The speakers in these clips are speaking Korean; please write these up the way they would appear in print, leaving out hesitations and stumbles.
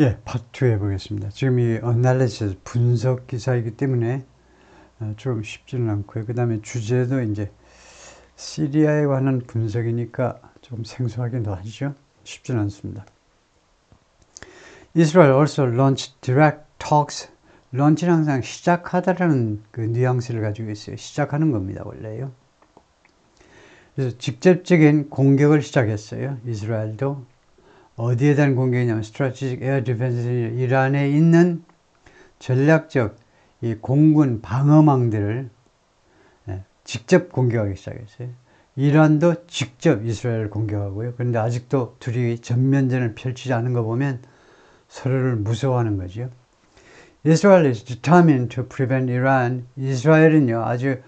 예, 파트 2 해보겠습니다. 지금 이 어널리시스 분석 기사이기 때문에 좀 쉽지는 않고요. 그 다음에 주제도 이제 시리아에 관한 분석이니까 좀 생소하긴 하죠. 쉽지는 않습니다. Israel also launched direct talks. 런치는 항상 시작하다라는 그 뉘앙스를 가지고 있어요. 시작하는 겁니다, 원래요. 그래서 직접적인 공격을 시작했어요. 이스라엘도. 어디에 대한 공격이냐면 Strategic Air Defense, 이란에 있는 전략적 이 공군 방어망들을 직접 공격하기 시작했어요. 이란도 직접 이스라엘을 공격하고요. 그런데 아직도 둘이 전면전을 펼치지 않은 거 보면 서로를 무서워하는 거죠. Israel is determined to prevent Iran. 이스라엘은요, 아주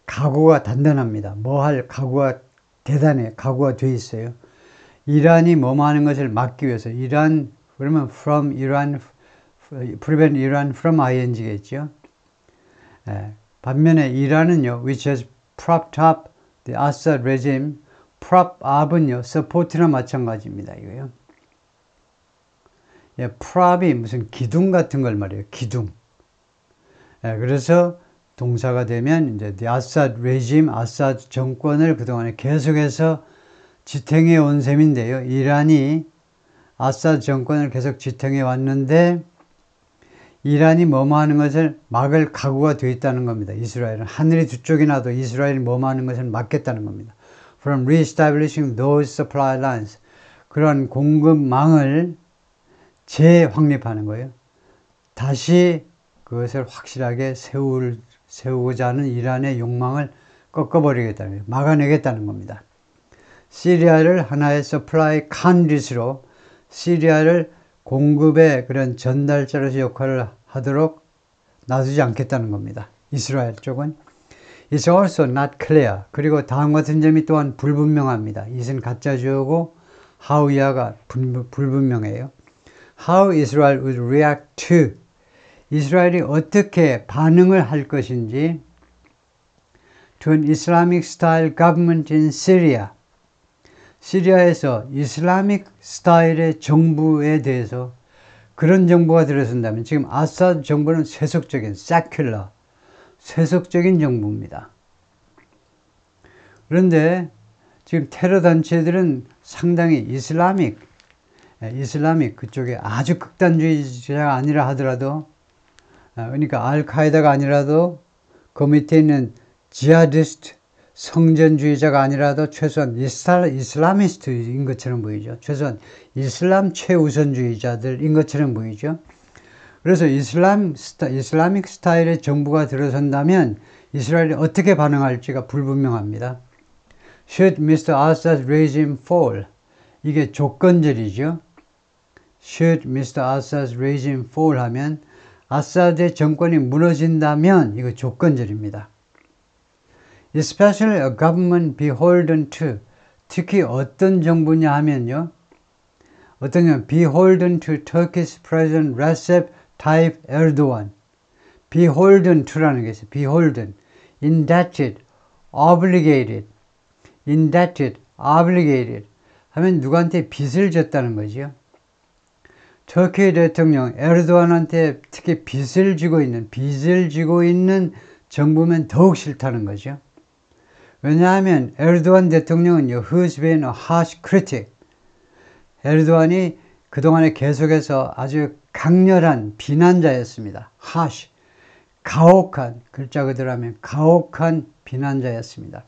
각오가 단단합니다. 뭐 할 각오가 대단해. 각오가 돼 있어요. 이란이 뭐뭐 하는 것을 막기 위해서. 이란, 그러면 from Iran, prevent Iran from ing겠죠. 반면에 이란은요, which has propped up the Assad regime. prop up은요, support나 마찬가지입니다. 이거요. 예, prop이 무슨 기둥 같은 걸 말이에요. 기둥. 그래서 동사가 되면 이제 the Assad regime, 아사드 정권을 그동안에 계속해서 지탱해 온 셈인데요. 이란이 아사드 정권을 계속 지탱해 왔는데 이란이 뭐뭐 하는 것을 막을 각오가 되어 있다는 겁니다. 이스라엘은 하늘이 두 쪽이 나도 이스라엘이 뭐뭐 하는 것을 막겠다는 겁니다. From re-establishing those supply lines. 그런 공급망을 재확립하는 거예요. 다시 그것을 확실하게 세우고자 하는 이란의 욕망을 꺾어버리겠다는 거예요. 막아내겠다는 겁니다. 시리아를 하나의 서플라이 컨듀스로 시리아를 공급의 그런 전달자로서 역할을 하도록 놔두지 않겠다는 겁니다. 이스라엘 쪽은. It's also not clear. 그리고 다음 같은 점이 또한 불분명합니다. 이것은 가짜주어고 how 이하가 불분명해요. How Israel would react to. 이스라엘이 어떻게 반응을 할 것인지 to an Islamic style government in Syria. 시리아에서 이슬라믹 스타일의 정부에 대해서 그런 정부가 들어선다면 지금 아사드 정부는 세속적인 세속적인 정부입니다. 그런데 지금 테러 단체들은 상당히 이슬라믹 그쪽에 아주 극단주의자가 아니라 하더라도 그러니까 알카에다가 아니라도 그 밑에 있는 지하디스트 성전주의자가 아니라도 최소한 이슬라미스트인 것처럼 보이죠. 최소한 이슬람 최우선주의자들인 것처럼 보이죠. 그래서 이슬라믹 스타일의 정부가 들어선다면 이스라엘이 어떻게 반응할지가 불분명합니다. Should Mr. Assad's regime fall? 이게 조건절이죠. Should Mr. Assad's regime fall 하면 아사드의 정권이 무너진다면 이거 조건절입니다. Especially a government beholden to. 특히 어떤 정부냐 하면요. 어떤 경우 beholden to Turkish President Recep Tayyip Erdogan. beholden to라는 게 있어요. beholden, indebted, obligated, indebted, obligated 하면 누구한테 빚을 졌다는 거죠. 터키 대통령 에르도안한테 특히 빚을 지고 있는 정부면 더욱 싫다는 거죠. 왜냐하면 에르도안 대통령은요, who's been a harsh critic. 에르도안이 그동안에 계속해서 아주 강렬한 비난자였습니다. harsh, 가혹한, 글자 그대로 하면 가혹한 비난자였습니다.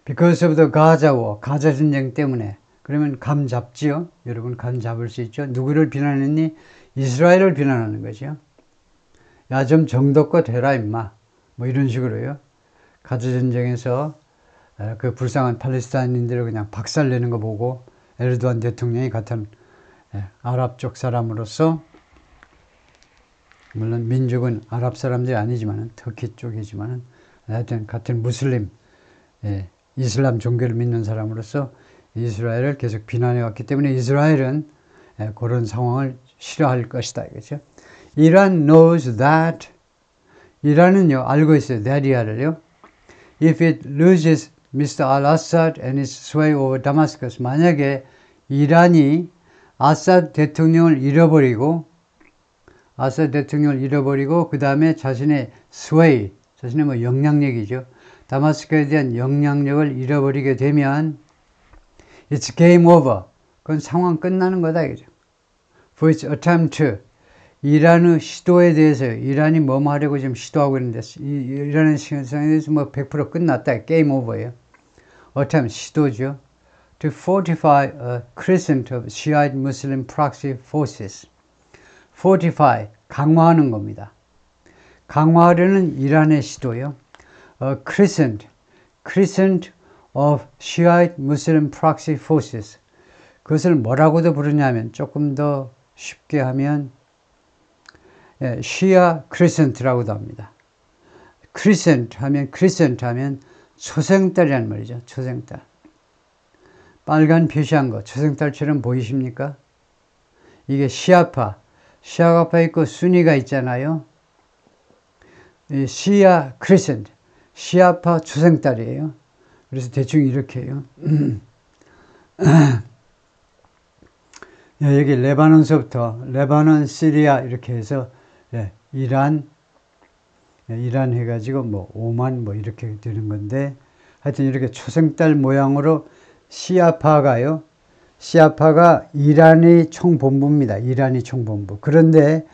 Because of the Gaza war, 가자 전쟁 때문에. 그러면 감 잡지요? 여러분 감 잡을 수 있죠? 누구를 비난했니? 이스라엘을 비난하는 거죠. 야, 좀 정도껏 해라 임마. 뭐 이런 식으로요. 가자 전쟁에서 그 불쌍한 팔레스타인인들을 그냥 박살내는 거 보고 에르도안 대통령이 같은 아랍 쪽 사람으로서, 물론 민족은 아랍 사람들이 아니지만은 터키 쪽이지만은 하여튼 같은 무슬림 이슬람 종교를 믿는 사람으로서 이스라엘을 계속 비난해 왔기 때문에 이스라엘은 그런 상황을 싫어할 것이다 이거죠. 이란 knows that. 이란은요 알고 있어요. that이야를요. If it loses Mr. al-Assad and its sway over Damascus. 만약에 이란이 아사드 대통령을 잃어버리고 그 다음에 자신의 스웨이, 자신의 뭐 영향력이죠. 다마스크에 대한 영향력을 잃어버리게 되면 it's game over. 그건 상황 끝나는 거다 이거죠. For its attempt to 이란의 시도에 대해서 이란이 뭐 하려고 지금 시도하고 있는데 이란의 시도에 대해서 뭐 100% 끝났다. 게임 오버예요. attempt 시도죠. To fortify a crescent of Shiite Muslim proxy forces. fortify 강화하는 겁니다. 강화하려는 이란의 시도요. A crescent of Shiite Muslim proxy forces. 그것을 뭐라고도 부르냐면 조금 더 쉽게 하면 시아 크리센트라고도 합니다. 크리센트 하면 초생달이라는 말이죠. 초생달. 빨간 표시한 거 초생달처럼 보이십니까? 이게 시아파 있고 순위가 있잖아요. 시아 크리센트, 시아파 초생달이에요. 그래서 대충 이렇게 해요. 여기 레바논서부터 레바논, 시리아 이렇게 해서 이란 해가지고 뭐 오만 뭐 이렇게 되는 건데 하여튼 이렇게 초생달 모양으로 시아파가 이란의 총본부입니다. 이란이 총본부. 그런데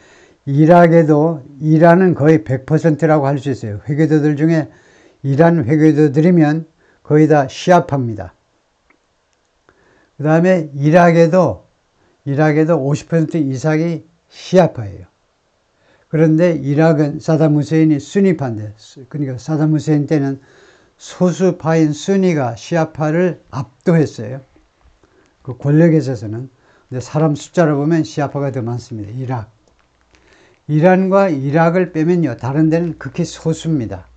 이란은 거의 100%라고 할 수 있어요. 회계도들 중에 이란 회계도들이면 거의 다 시아파입니다. 그 다음에 이락에도 50% 이상이 시아파예요. 그런데 이락은 사담 후세인이 수니파인데, 그러니까 사담 후세인 때는 소수파인 수니가 시아파를 압도했어요. 그 권력에 있어서는. 근데 사람 숫자로 보면 시아파가 더 많습니다. 이란과 이락을 빼면요, 다른 데는 극히 소수입니다.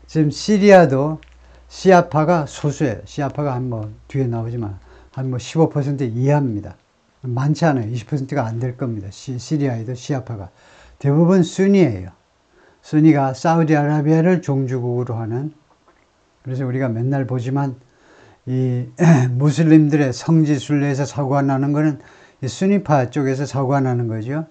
지금 시리아도 시아파가 소수예요. 시아파가 뒤에 나오지만 한 15% 이하입니다. 많지 않아요. 20%가 안 될 겁니다. 시리아에도 시아파가. 대부분 순니예요. 순니가 사우디아라비아를 종주국으로 하는, 그래서 우리가 맨날 보지만 이 무슬림들의 성지 순례에서 사고가 나는 거는 이 순니파 쪽에서 사고가 나는 거죠.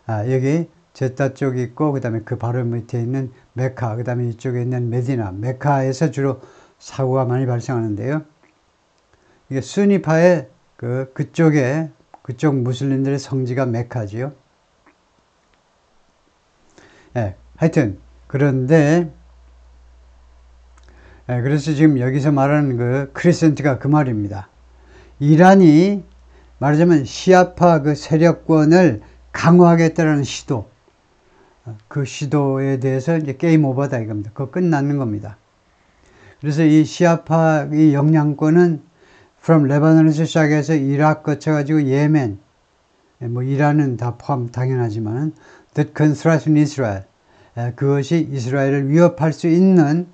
여기 제타 쪽이 있고, 그 다음에 그 바로 밑에 있는 메카, 그 다음에 이쪽에 있는 메디나, 메카에서 주로 사고가 많이 발생하는데요. 이게 순니파의 그쪽 무슬림들의 성지가 메카지요. 하여튼 그런데 그래서 지금 여기서 말하는 그 크리센트가 그 말입니다. 이란이 말하자면 시아파 그 세력권을 강화하겠다는 시도, 그 시도에 대해서 이제 게임 오버다 이겁니다. 그거 끝나는 겁니다. 그래서 이 시아파의 영향권은 from 레바논에서 시작해서 이락 거쳐가지고 예멘, 뭐 이란은 다 포함 당연하지만 that can threaten Israel, 그것이 이스라엘을 위협할 수 있는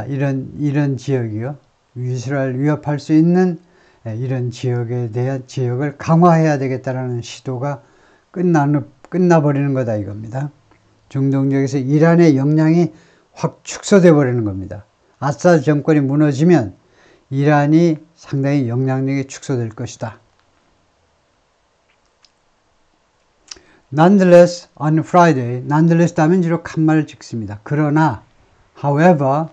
이런 지역이요. 이스라엘 위협할 수 있는 이런 지역에 대한 지역을 강화해야 되겠다라는 시도가 끝나버리는 거다 이겁니다. 중동 지역에서 이란의 영향이 확 축소돼 버리는 겁니다. 아사드 정권이 무너지면 이란이 상당히 영향력이 축소될 것이다. Nonetheless, on Friday, nonetheless 하면 주로 칸말을 찍습니다. 그러나, however,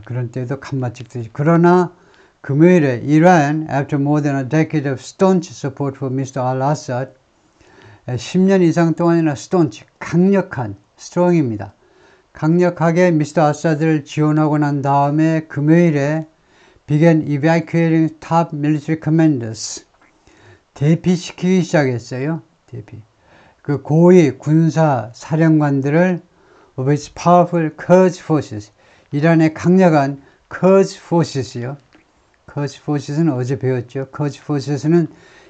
그런 때도 칸말 찍듯이. 그러나, 금요일에 Iran, after more than a decade of staunch support for Mr. al-Assad, 10년 이상 동안이나 staunch, 강력한, strong입니다. 강력하게 미스터 아사드를 지원하고 난 다음에 금요일에 began evacuating top military commanders, 대피시키기 시작했어요. 그 고위 군사 사령관들을 of its powerful Quds forces, 이란의 강력한 Quds forces요. Quds forces는 어제 배웠죠. Quds forces는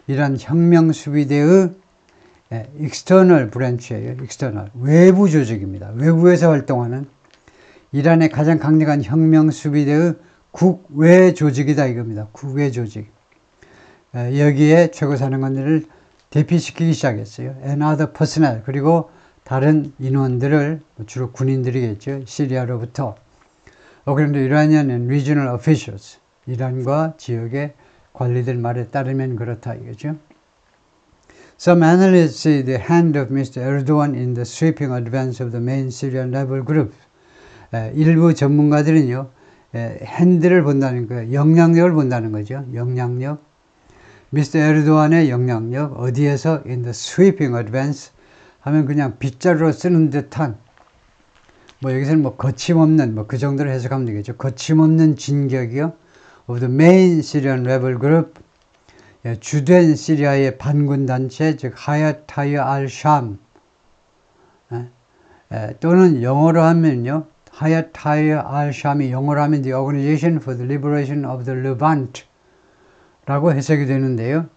이란 혁명수비대의 external branch예요. external, 외부 조직입니다. 외부에서 활동하는 이란의 가장 강력한 혁명수비대의 국외 조직이다 이겁니다. 국외 조직. 여기에 최고사령관들을 대피시키기 시작했어요. And other personnel, 그리고 다른 인원들을, 주로 군인들이겠죠. 시리아로부터. 그런데 Iranian and regional officials, 이란과 지역의 관리들 말에 따르면 그렇다 이거죠. Some analysts see the hand of Mr. Erdogan in the sweeping advance of the main Syrian rebel group. 일부 전문가들은요, 핸들을 본다는 거예요. 영향력을 본다는 거죠. 영향력. Mr. 에르도안의 영향력, 어디에서? In the sweeping advance 하면 그냥 빗자루로 쓰는 듯한, 뭐 여기서는 뭐 거침없는, 뭐 그 정도로 해석하면 되겠죠. 거침없는 진격이요. Of the main Syrian rebel group. 주된 시리아의 반군 단체, 즉 하얏 타이어 알-샴, 또는 영어로 하면요, 하얏 타이어 알-샴이 영어로 하면 The Organization for the Liberation of the Levant 라고 해석이 되는데요.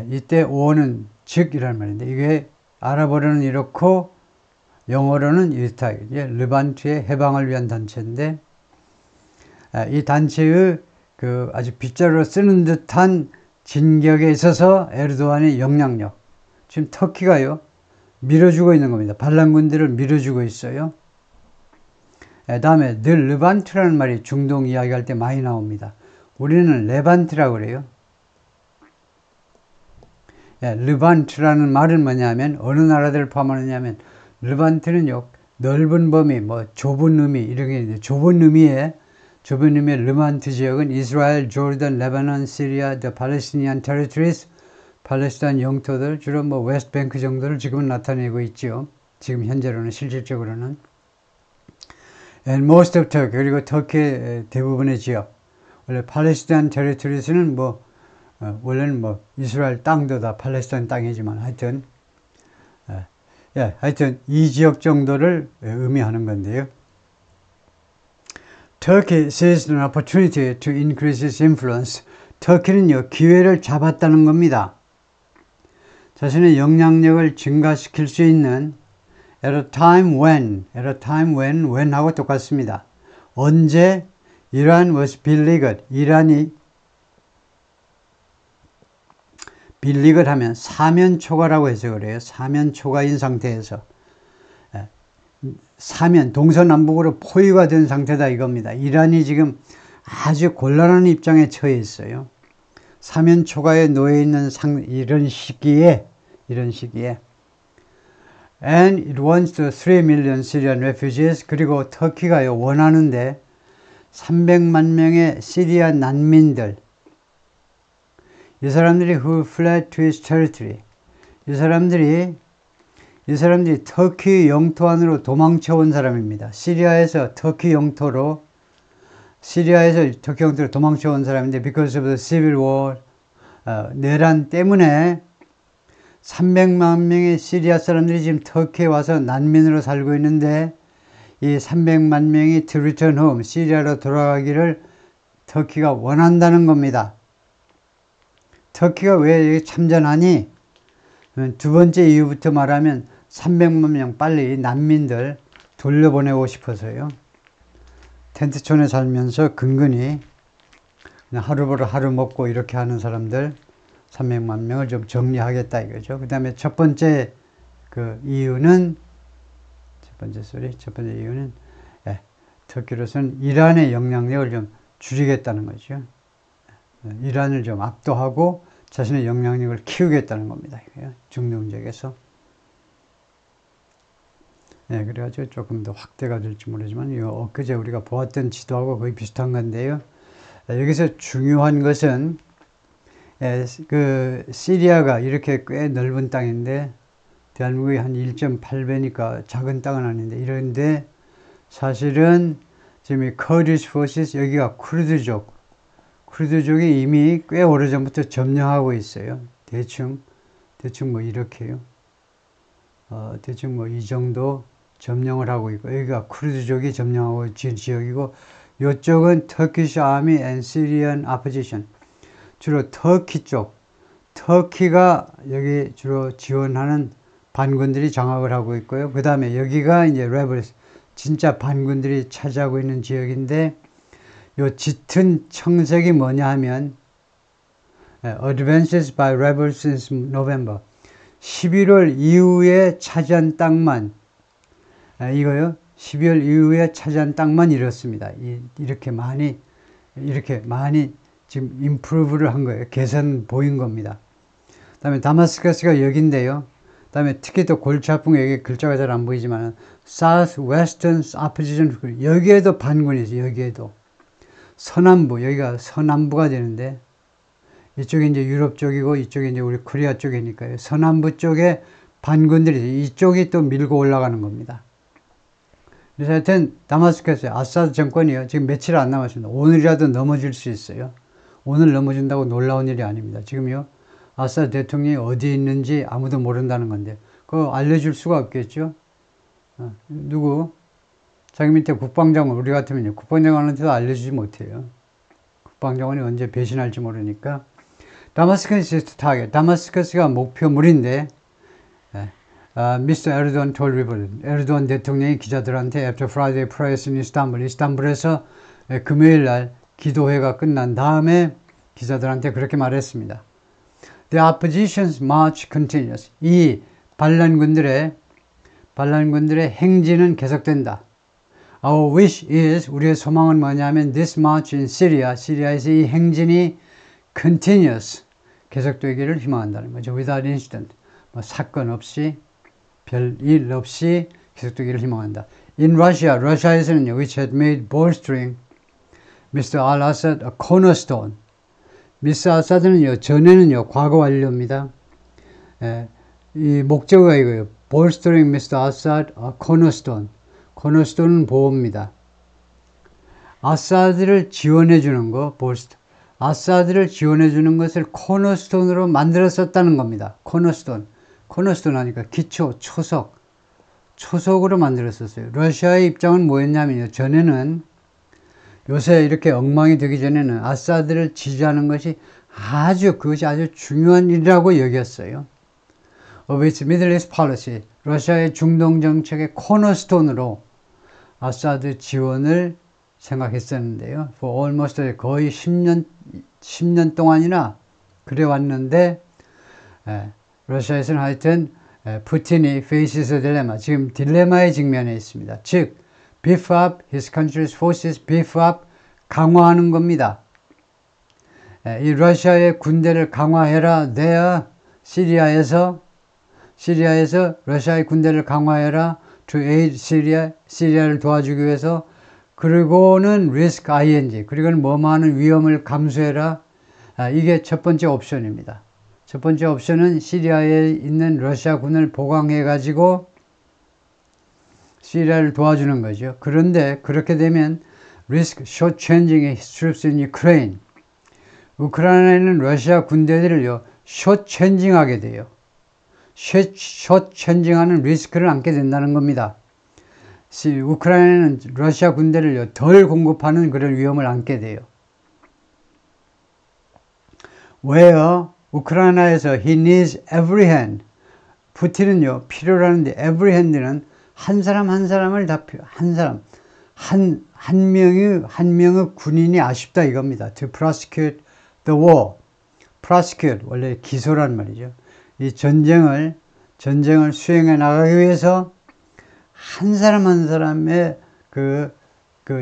이때 오는 즉이라는 말인데, 이게 아랍어로는 이렇고 영어로는 이렇다. 르반트의 해방을 위한 단체인데, 이 단체의 그 아주 빗자루로 쓰는 듯한 진격에 있어서 에르도안의 영향력, 지금 터키가요 밀어주고 있는 겁니다. 반란군들을 밀어주고 있어요. 다음에 늘 르반트라는 말이 중동 이야기할 때 많이 나옵니다. 우리는 레반트라고 그래요. 르반트라는 말은 뭐냐면 어느 나라들을 포함하느냐면 르반트는요 넓은 범위, 뭐 좁은 의미 이런 게 있는데 좁은 의미의 르반트 지역은 이스라엘, 조르단, 레바논, 시리아, the Palestinian territories, 팔레스타인 영토들, 주로 뭐 웨스트뱅크 정도를 지금은 나타내고 있죠. 지금 현재로는 실질적으로는. And most of Turkey, 그리고 터키의 대부분의 지역. 원래 팔레스타인 territories는 뭐 원래는 뭐 이스라엘 땅도 다 팔레스타인 땅이지만 하여튼 하여튼 이 지역 정도를 의미하는 건데요. Turkey seized an opportunity to increase its influence. 터키는요, 기회를 잡았다는 겁니다. 자신의 영향력을 증가시킬 수 있는 at a time when하고 똑같습니다. 언제 Iran was beleaguered. 이란이 beleaguered 하면 사면초가라고 해석을 해요. 사면초가인 상태에서. 사면, 동서남북으로 포위가 된 상태다 이겁니다. 이란이 지금 아주 곤란한 입장에 처해 있어요. 사면초가에 놓여 있는 이런 시기에 and it wants the 3 million Syrian refugees. 그리고 터키가요 원하는데 300만 명의 시리아 난민들, 이 사람들이 who fled to its territory, 이 사람들이 터키 영토 안으로 도망쳐 온 사람입니다. 시리아에서 터키 영토로 도망쳐 온 사람인데 because of the civil war, 내란 때문에 300만 명의 시리아 사람들이 지금 터키에 와서 난민으로 살고 있는데 이 300만 명이 to return home, 시리아로 돌아가기를 터키가 원한다는 겁니다. 터키가 왜 참전하니? 두 번째 이유부터 말하면 300만 명 빨리 난민들 돌려보내고 싶어서요. 텐트촌에 살면서 근근히 그냥 하루보러 하루 먹고 이렇게 하는 사람들 300만 명을 좀 정리하겠다 이거죠. 그 다음에 첫 번째 이유는 터키로서는 이란의 영향력을 좀 줄이겠다는 거죠. 이란을 좀 압도하고 자신의 영향력을 키우겠다는 겁니다. 중동 지역에서. 그래가지고 조금 더 확대가 될지 모르지만, 이거 엊그제 우리가 보았던 지도하고 거의 비슷한 건데요. 여기서 중요한 것은, 시리아가 이렇게 꽤 넓은 땅인데, 대한민국이 한 1.8배니까 작은 땅은 아닌데, 이런데, 사실은 지금 이 커디시 포시스, 여기가 쿠르드족이 이미 꽤 오래전부터 점령하고 있어요. 대충 뭐 이렇게요. 대충 뭐 이 정도 점령을 하고 있고, 여기가 쿠르드족이 점령하고 있는 지역이고, 이쪽은 Turkish Army and Syrian Opposition. 주로 터키 쪽, 터키가 여기 주로 지원하는 반군들이 장악을 하고 있고요. 그 다음에 여기가 이제 rebels, 진짜 반군들이 차지하고 있는 지역인데, 요 짙은 청색이 뭐냐 하면 Advances by rebels since November, 11월 이후에 차지한 땅만, 이거요, 12월 이후에 차지한 땅만 이렇습니다. 이렇게 많이 지금 improve를 한 거예요. 개선 보인 겁니다. 그 다음에 다마스커스가 여기인데요. 그 다음에 특히 또 골치 아픈 거 여기 글자가 잘 안 보이지만 Southwestern Opposition 여기에도 반군이 있어요. 여기에도 서남부 여기가 서남부가 되는데 이쪽이 이제 유럽 쪽이고 이쪽이 이제 우리 코리아 쪽이니까요. 서남부 쪽에 반군들이 이쪽이 또 밀고 올라가는 겁니다. 그래서 하여튼 다마스커스 아사드 정권이요. 지금 며칠 안 남았습니다. 오늘이라도 넘어질 수 있어요. 오늘 넘어진다고 놀라운 일이 아닙니다. 지금요. 아사드 대통령이 어디에 있는지 아무도 모른다는 건데 그거 알려줄 수가 없겠죠. 누구? 자기 밑에 국방장관 우리 같으면요. 국방장관한테도 알려주지 못해요. 국방장관이 언제 배신할지 모르니까. 다마스커스 타겟. 다마스커스가 목표물인데 Mr. Erdogan told reporters. 에르도안 대통령이 기자들한테 after Friday prayers in Istanbul. 이스탄불에서 금요일 날 기도회가 끝난 다음에 기자들한테 그렇게 말했습니다. The opposition's march continues. 이 반란군들의 행진은 계속된다. Our wish is, 우리의 소망은 뭐냐면 this march in Syria, 시리아에서 이 행진이 continuous, 계속되기를 희망한다는 거죠. Without incident, 사건 없이 별일 없이 계속되기를 희망한다. In Russia, 러시아에서는요, which had made bolstering Mr. al-Assad a cornerstone. 미스 아사드는요, 전에는요, 과거 완료입니다. 이 목적어가 이거예요. bolstering Mr. Assad a cornerstone. cornerstone은 보호입니다. 아사드를 지원해 주는 거, bolster. 아사드를 지원해 주는 것을 코너스톤으로 만들었었다는 겁니다. 코너스톤 하니까 기초, 초석으로 만들었었어요. 러시아의 입장은 뭐였냐면요. 전에는 요새 이렇게 엉망이 되기 전에는 아사드를 지지하는 것이 그것이 아주 중요한 일이라고 여겼어요. Of its Middle East policy, 러시아의 중동 정책의 코너스톤으로 아사드 지원을 생각했었는데요. For almost 거의 10년 동안이나 그래 왔는데, 러시아에서는 하여튼, 푸틴이 faces a dilemma, 지금 딜레마에 직면해 있습니다. 즉, beef up his country's forces, beef up, 강화하는 겁니다. 이 러시아의 군대를 강화해라, 시리아에서 러시아의 군대를 강화해라, to aid Syria, 시리아를 도와주기 위해서, 그리고는 risk ing, 그리고는 뭐뭐하는 위험을 감수해라. 이게 첫 번째 옵션입니다. 첫 번째 옵션은 시리아에 있는 러시아군을 보강해가지고 시리아를 도와주는 거죠. 그런데 그렇게 되면 risk short-changing his troops in Ukraine. 우크라이나에 있는 러시아 군대들을요, short-changing하게 돼요. short-changing하는 리스크를 안게 된다는 겁니다. 우크라이나는 러시아 군대를 덜 공급하는 그런 위험을 안게 돼요. 왜요? 우크라이나에서 he needs every hand. 푸틴은요, 필요로 하는데 every hand는 한 사람을 다 한 명의 군인이 아쉽다 이겁니다. To prosecute the war. prosecute 원래 기소란 말이죠. 이 전쟁을 수행해 나가기 위해서 한 사람의 그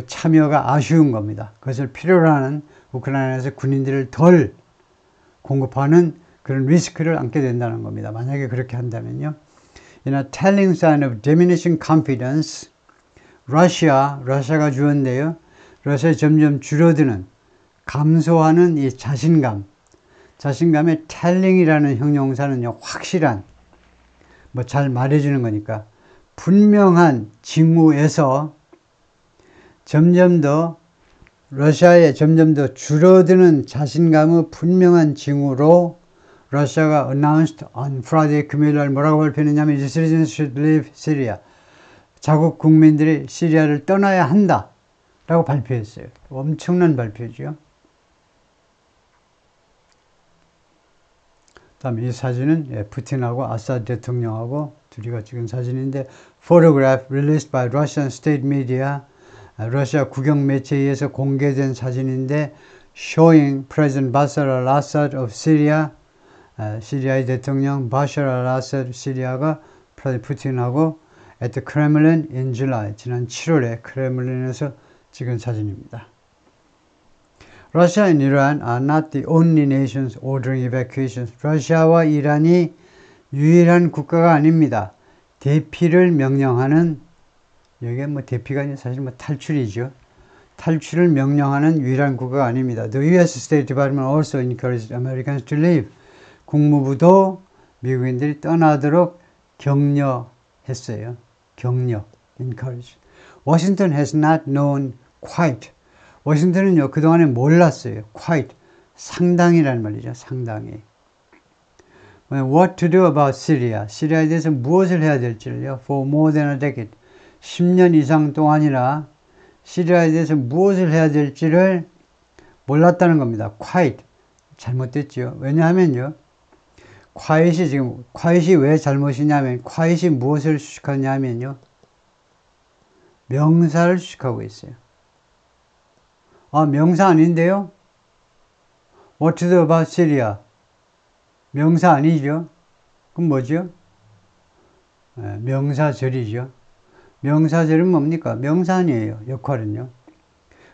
참여가 아쉬운 겁니다. 그것을 필요로 하는 우크라이나에서 군인들을 덜 공급하는 그런 리스크를 안게 된다는 겁니다. 만약에 그렇게 한다면요. In a telling sign of diminishing confidence, 러시아가 주었는데요. 러시아에 점점 줄어드는, 감소하는 이 자신감의 telling이라는 형용사는요, 확실한, 잘 말해주는 거니까, 분명한 징후에서 러시아의 점점 더 줄어드는 자신감의 분명한 징후로 러시아가 announced on Friday, 금요일날 뭐라고 발표했냐면 The citizens should leave Syria. 자국 국민들이 시리아를 떠나야 한다 라고 발표했어요. 엄청난 발표죠. 다음에 이 사진은 푸틴하고 아사드 대통령하고 둘이가 찍은 사진인데 photograph released by Russian state media, 러시아 국영 매체에 의해서 공개된 사진인데 showing President Bashar al-Assad of Syria, 시리아의 대통령 Bashar al-Assad 시리아가 푸틴하고 at the Kremlin in July, 지난 7월에 크렘린에서 찍은 사진입니다. Russia and Iran are not the only nations ordering evacuations. 러시아와 이란이 유일한 국가가 아닙니다. 대피를 명령하는, 여기에 뭐 대피가 아니라 사실 뭐 탈출이죠. 탈출을 명령하는 유일한 국가가 아닙니다. The US State Department also encouraged Americans to leave. 국무부도 미국인들이 떠나도록 격려했어요. 격려, encourage. Washington has not known quite. 워싱턴은요, 그동안에 몰랐어요. quite. 상당히라는 말이죠. 상당히. What to do about Syria. 시리아에 대해서 무엇을 해야 될지를요. For more than a decade. 10년 이상 동안이나 시리아에 대해서 무엇을 해야 될지를 몰랐다는 겁니다. quite. 잘못됐죠. 왜냐하면요. quiet이 왜 잘못이냐면, quiet이 무엇을 수식하냐면요. 명사를 수식하고 있어요. 아, 명사 아닌데요? What to do about Syria? 명사 아니죠? 그럼 뭐죠? 네, 명사절이죠. 명사절은 뭡니까? 명사 아니에요. 역할은요.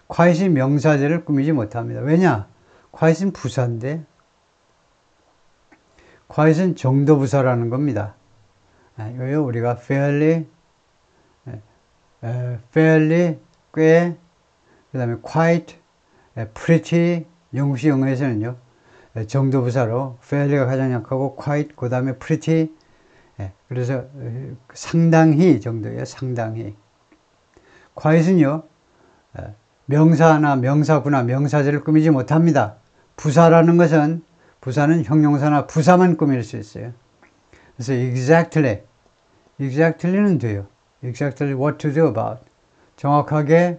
quiet이 명사절을 꾸미지 못합니다. 왜냐? quiet은 부사인데, quiet은 정도부사라는 겁니다. 이거요, 우리가 fairly, 꽤, 그 다음에 quite, pretty, 영국식 영어에서는요, 정도부사로 fairly가 가장 약하고 quite, 그 다음에 pretty, 그래서 상당히 정도예요. 상당히. quiet은요, 명사나 명사구나 명사절을 꾸미지 못합니다. 부사라는 것은, 부사는 형용사나 부사만 꾸밀 수 있어요. 그래서 exactly는 돼요. exactly what to do about. 정확하게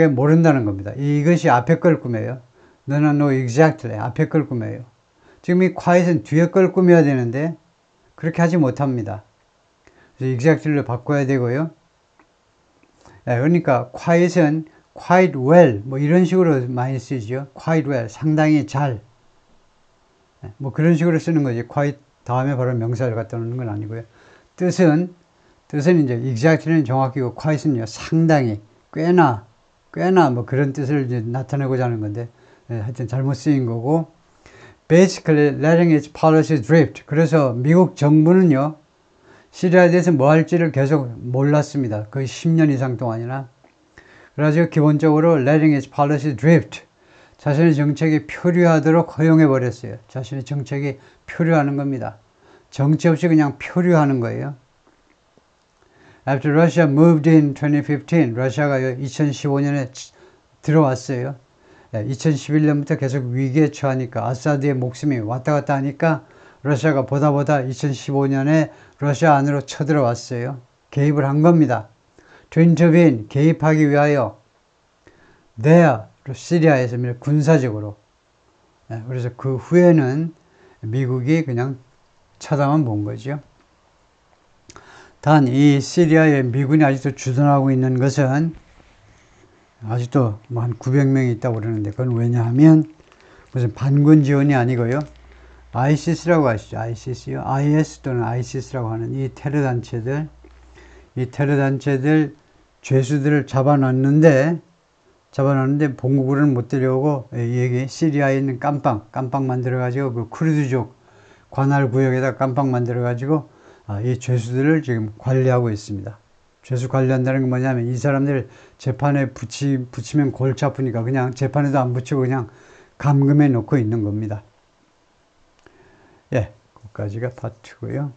모른다는 겁니다. 이것이 앞에 걸 꾸며요. 너는 no exactly. 앞에 걸 꾸며요. 지금 이 quiet은 뒤에 걸 꾸며야 되는데 그렇게 하지 못합니다. 그래서 exactly로 바꿔야 되고요. 그러니까 quiet은 quite well 뭐 이런 식으로 많이 쓰죠. quite well 상당히 잘 뭐 그런 식으로 쓰는 거지. quite 다음에 바로 명사를 갖다 놓는 건 아니고요. 뜻은 이제 exactly는 정확히고 quiet은요 상당히 꽤나 뭐 그런 뜻을 이제 나타내고자 하는 건데 하여튼 잘못 쓰인 거고. Basically letting its policy drift. 그래서 미국 정부는요 시리아에 대해서 뭐 할지를 계속 몰랐습니다. 거의 10년 이상 동안이나. 그래서 기본적으로 letting its policy drift. 자신의 정책이 표류하도록 허용해 버렸어요. 자신의 정책이 표류하는 겁니다. 정치 없이 그냥 표류하는 거예요. After Russia moved in 2015, 러시아가 2015년에 들어왔어요. 2011년부터 계속 위기에 처하니까 아사드의 목숨이 왔다 갔다 하니까 러시아가 보다 2015년에 러시아 안으로 쳐들어왔어요. 개입을 한 겁니다. To intervene, 개입하기 위하여 there, 시리아에서 군사적으로. 그래서 그 후에는 미국이 그냥 쳐다만 본 거죠. 단 이 시리아에 미군이 아직도 주둔하고 있는 것은 아직도 뭐 한 900명이 있다고 그러는데 그건 왜냐하면 무슨 반군 지원이 아니고요. ISIS라고 아시죠? ISIS요. IS 또는 ISIS라고 하는 이 테러 단체들 죄수들을 잡아놨는데 본국으로는 못 데려오고 여기 시리아에 있는 깜빵 만들어가지고 그 쿠르드족 관할 구역에다 깜빵 만들어가지고 이 죄수들을 지금 관리하고 있습니다. 죄수 관리한다는 건 뭐냐면 이 사람들 재판에 붙이면 골치 아프니까 그냥 재판에도 안 붙이고 그냥 감금해 놓고 있는 겁니다. 예, 거기까지가 파트고요.